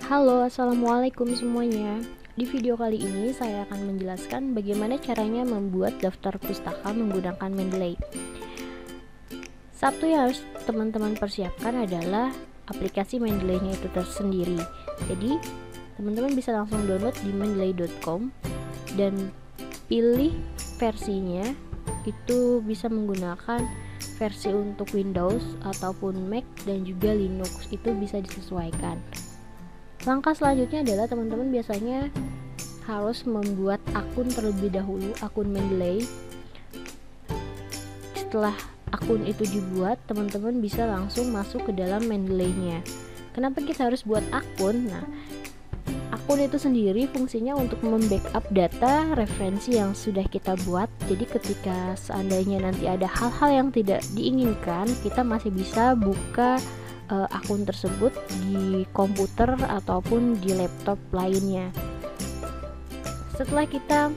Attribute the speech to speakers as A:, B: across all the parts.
A: Halo, assalamualaikum semuanya. Di video kali ini saya akan menjelaskan bagaimana caranya membuat daftar pustaka menggunakan Mendeley. Satu yang harus teman-teman persiapkan adalah aplikasi Mendeley-nya itu tersendiri. Jadi, teman-teman bisa langsung download di mendeley.com dan pilih versinya. Itu bisa menggunakan versi untuk Windows ataupun Mac dan juga Linux, itu bisa disesuaikan. Langkah selanjutnya adalah teman-teman biasanya harus membuat akun terlebih dahulu, akun Mendeley. Setelah akun itu dibuat, teman-teman bisa langsung masuk ke dalam Mendeley-nya. Kenapa kita harus buat akun? Nah, akun itu sendiri fungsinya untuk membackup data referensi yang sudah kita buat. Jadi ketika seandainya nanti ada hal-hal yang tidak diinginkan, kita masih bisa buka akun tersebut di komputer ataupun di laptop lainnya. Setelah kita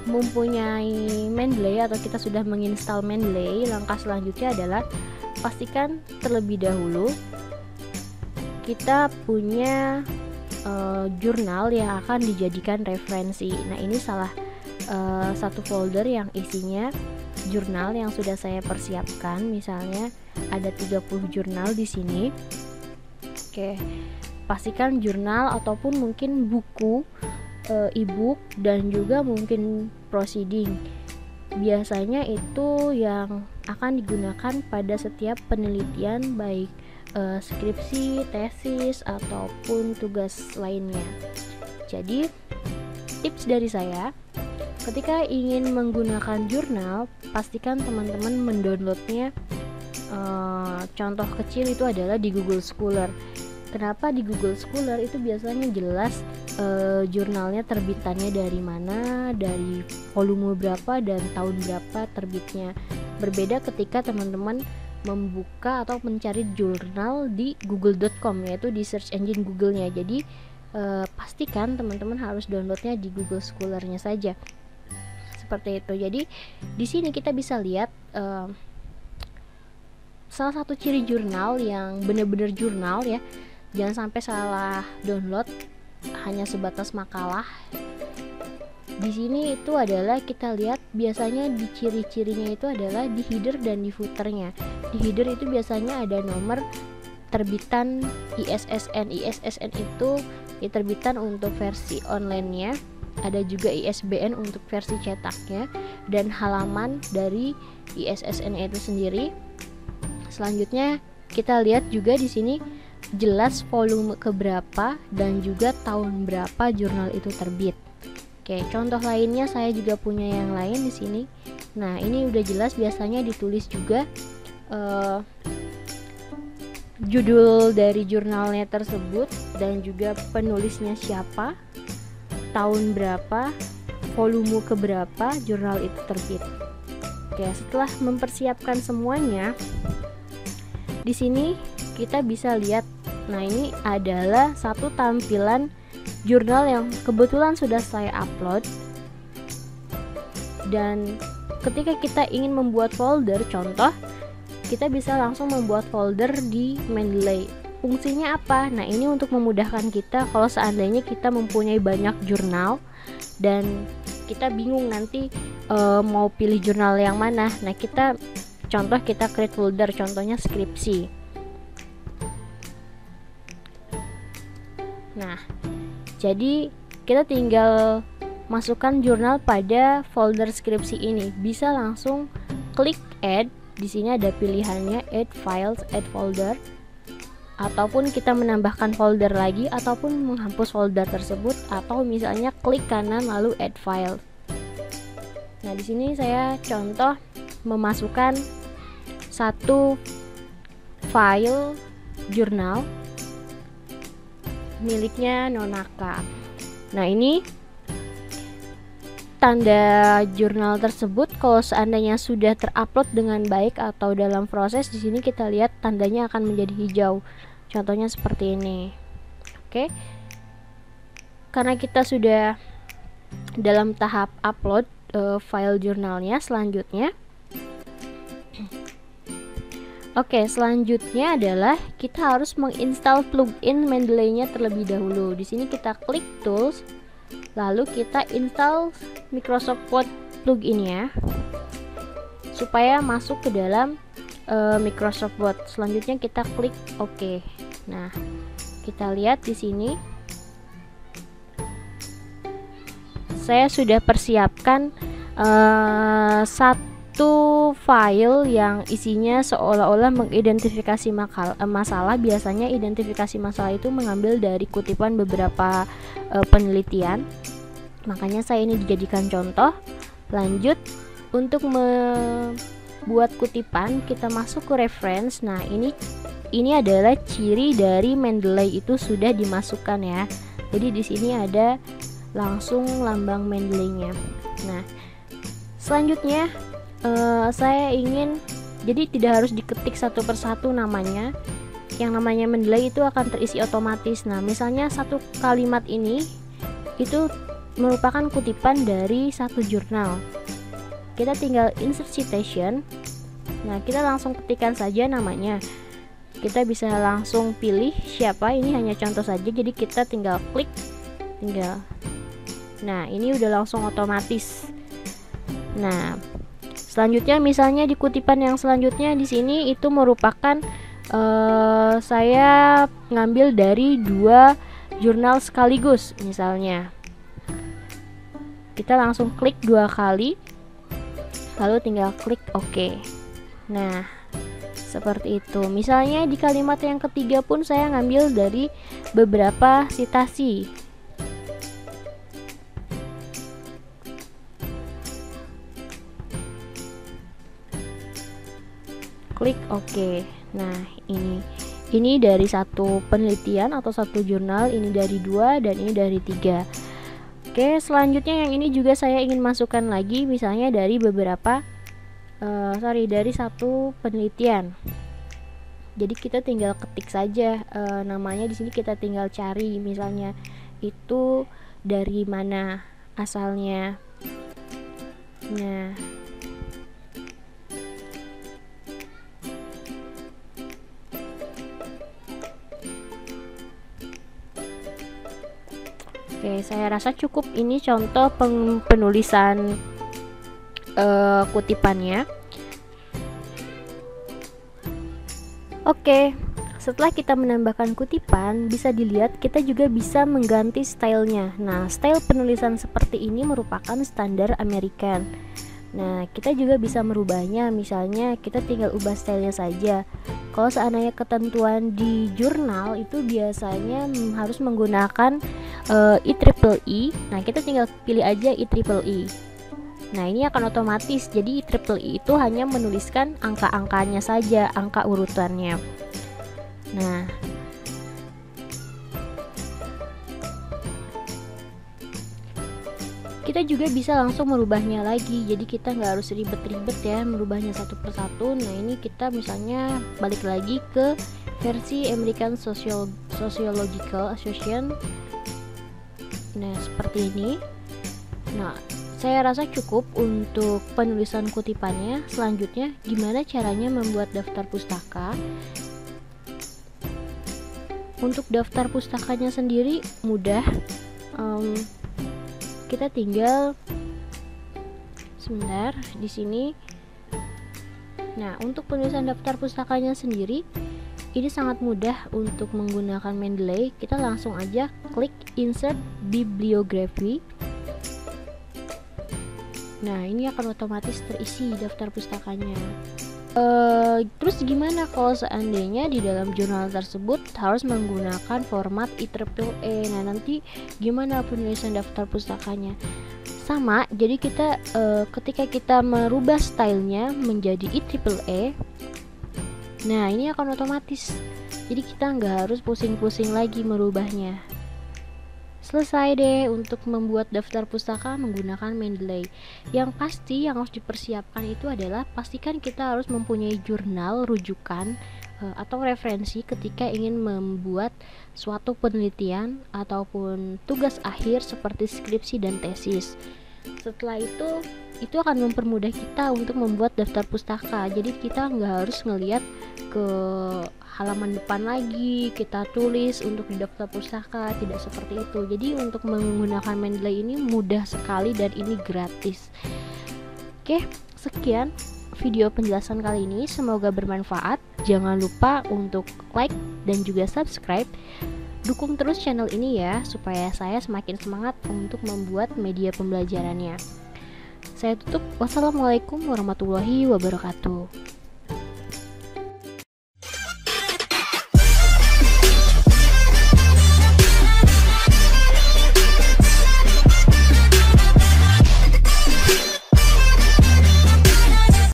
A: mempunyai Mendeley atau kita sudah menginstal Mendeley, langkah selanjutnya adalah pastikan terlebih dahulu kita punya jurnal yang akan dijadikan referensi. Nah, ini salah satu folder yang isinya jurnal yang sudah saya persiapkan. Misalnya ada 30 jurnal di sini. Oke, pastikan jurnal ataupun mungkin buku, e-book dan juga mungkin proceeding. Biasanya itu yang akan digunakan pada setiap penelitian, baik skripsi, tesis ataupun tugas lainnya. Jadi, tips dari saya, ketika ingin menggunakan jurnal, pastikan teman-teman mendownloadnya. Contoh kecil itu adalah di Google Scholar. Kenapa di Google Scholar? Itu biasanya jelas jurnalnya terbitannya dari mana, dari volume berapa dan tahun berapa terbitnya. Berbeda ketika teman-teman membuka atau mencari jurnal di google.com, yaitu di search engine Google-nya. Jadi pastikan teman-teman harus downloadnya di Google Scholar-nya saja. Seperti itu. Jadi di sini kita bisa lihat salah satu ciri jurnal yang benar-benar jurnal ya. Jangan sampai salah download hanya sebatas makalah. Di sini itu adalah kita lihat biasanya di ciri-cirinya itu adalah di header dan di footernya. Di header itu biasanya ada nomor terbitan ISSN. ISSN itu terbitan untuk versi online-nya. Ada juga ISBN untuk versi cetaknya dan halaman dari ISSN itu sendiri. Selanjutnya kita lihat juga di sini jelas volume keberapa dan juga tahun berapa jurnal itu terbit. Oke, contoh lainnya saya juga punya yang lain di sini. Nah, ini udah jelas biasanya ditulis juga judul dari jurnalnya tersebut dan juga penulisnya siapa, tahun berapa, volume keberapa jurnal itu terbit. Oke, setelah mempersiapkan semuanya, di sini kita bisa lihat. Nah, ini adalah satu tampilan jurnal yang kebetulan sudah saya upload. Dan ketika kita ingin membuat folder, contoh, kita bisa langsung membuat folder di Mendeley. Fungsinya apa? Nah, ini untuk memudahkan kita kalau seandainya kita mempunyai banyak jurnal dan kita bingung nanti mau pilih jurnal yang mana. Nah, kita create folder, contohnya skripsi. Nah, jadi kita tinggal masukkan jurnal pada folder skripsi ini. Bisa langsung klik add. Di sini ada pilihannya add files, add folder, ataupun kita menambahkan folder lagi ataupun menghapus folder tersebut, atau misalnya klik kanan lalu add file. Nah, di sini saya contoh memasukkan satu file jurnal miliknya Nonaka. Nah, ini tanda jurnal tersebut kalau seandainya sudah terupload dengan baik atau dalam proses, di sini kita lihat tandanya akan menjadi hijau. Contohnya seperti ini. Oke. Karena kita sudah dalam tahap upload file jurnalnya, selanjutnya Oke, selanjutnya adalah kita harus menginstal plugin Mendeley-nya terlebih dahulu. Di sini kita klik Tools, lalu kita install Microsoft Word plugin-nya supaya masuk ke dalam Microsoft Word. Selanjutnya kita klik OK. Nah, kita lihat di sini saya sudah persiapkan satu file yang isinya seolah-olah mengidentifikasi masalah. Biasanya identifikasi masalah itu mengambil dari kutipan beberapa penelitian. Makanya saya ini dijadikan contoh. Lanjut, untuk membuat kutipan kita masuk ke reference. Nah, ini adalah ciri dari Mendeley itu sudah dimasukkan ya. Jadi di sini ada langsung lambang Mendeley-nya. Nah, selanjutnya saya ingin, jadi tidak harus diketik satu persatu namanya. Yang namanya Mendeley itu akan terisi otomatis. Nah, misalnya satu kalimat ini itu merupakan kutipan dari satu jurnal. Kita tinggal insert citation. Nah, kita langsung ketikkan saja namanya. Kita bisa langsung pilih siapa, ini hanya contoh saja. Jadi kita tinggal klik, nah, ini udah langsung otomatis. Nah, selanjutnya misalnya di kutipan yang selanjutnya di sini itu merupakan saya ngambil dari 2 jurnal sekaligus misalnya. Kita langsung klik 2 kali, lalu tinggal klik OK. Nah, seperti itu. Misalnya di kalimat yang ketiga pun saya ngambil dari beberapa sitasi. Klik OK. Nah, ini dari satu penelitian atau satu jurnal, ini dari 2 dan ini dari 3. Oke, selanjutnya yang ini juga saya ingin masukkan lagi, misalnya dari beberapa dari satu penelitian. Jadi kita tinggal ketik saja namanya. Di sini kita tinggal cari misalnya itu dari mana asalnya. Nah, oke, saya rasa cukup ini contoh penulisan kutipannya. Oke, setelah kita menambahkan kutipan, bisa dilihat kita juga bisa mengganti stylenya. Nah, style penulisan seperti ini merupakan standar American. Nah, kita juga bisa merubahnya. Misalnya kita tinggal ubah stylenya saja. Kalau seandainya ketentuan di jurnal itu biasanya harus menggunakan IEEE. Nah, kita tinggal pilih aja IEEE. Nah, ini akan otomatis. Jadi IEEE itu hanya menuliskan angka-angkanya saja, angka urutannya. Nah, kita juga bisa langsung merubahnya lagi. Jadi kita nggak harus ribet-ribet ya merubahnya satu persatu. Nah, ini kita misalnya balik lagi ke versi American Sociological Association. Nah, seperti ini. Nah, saya rasa cukup untuk penulisan kutipannya. Selanjutnya, gimana caranya membuat daftar pustaka? Untuk daftar pustakanya sendiri mudah. Kita tinggal sebentar di sini. Nah, untuk penulisan daftar pustakanya sendiri ini sangat mudah untuk menggunakan Mendeley. Kita langsung aja klik insert bibliography. Nah, ini akan otomatis terisi daftar pustakanya. Terus gimana kalau seandainya di dalam jurnal tersebut harus menggunakan format IEEE? Nah, nanti gimana penulisan daftar pustakanya? Sama, jadi kita ketika kita merubah stylenya menjadi IEEE, nah ini akan otomatis. Jadi kita nggak harus pusing-pusing lagi merubahnya. Selesai deh untuk membuat daftar pustaka menggunakan Mendeley. Yang pasti yang harus dipersiapkan itu adalah pastikan kita harus mempunyai jurnal rujukan atau referensi ketika ingin membuat suatu penelitian ataupun tugas akhir seperti skripsi dan tesis. Setelah itu akan mempermudah kita untuk membuat daftar pustaka. Jadi kita nggak harus ngelihat ke ke halaman depan lagi, kita tulis untuk di daftar pustaka, tidak seperti itu. Jadi untuk menggunakan Mendeley ini mudah sekali dan ini gratis. Oke, sekian video penjelasan kali ini, semoga bermanfaat. Jangan lupa untuk like dan juga subscribe. Dukung terus channel ini ya, supaya saya semakin semangat untuk membuat media pembelajarannya. Saya tutup. Wassalamualaikum warahmatullahi wabarakatuh.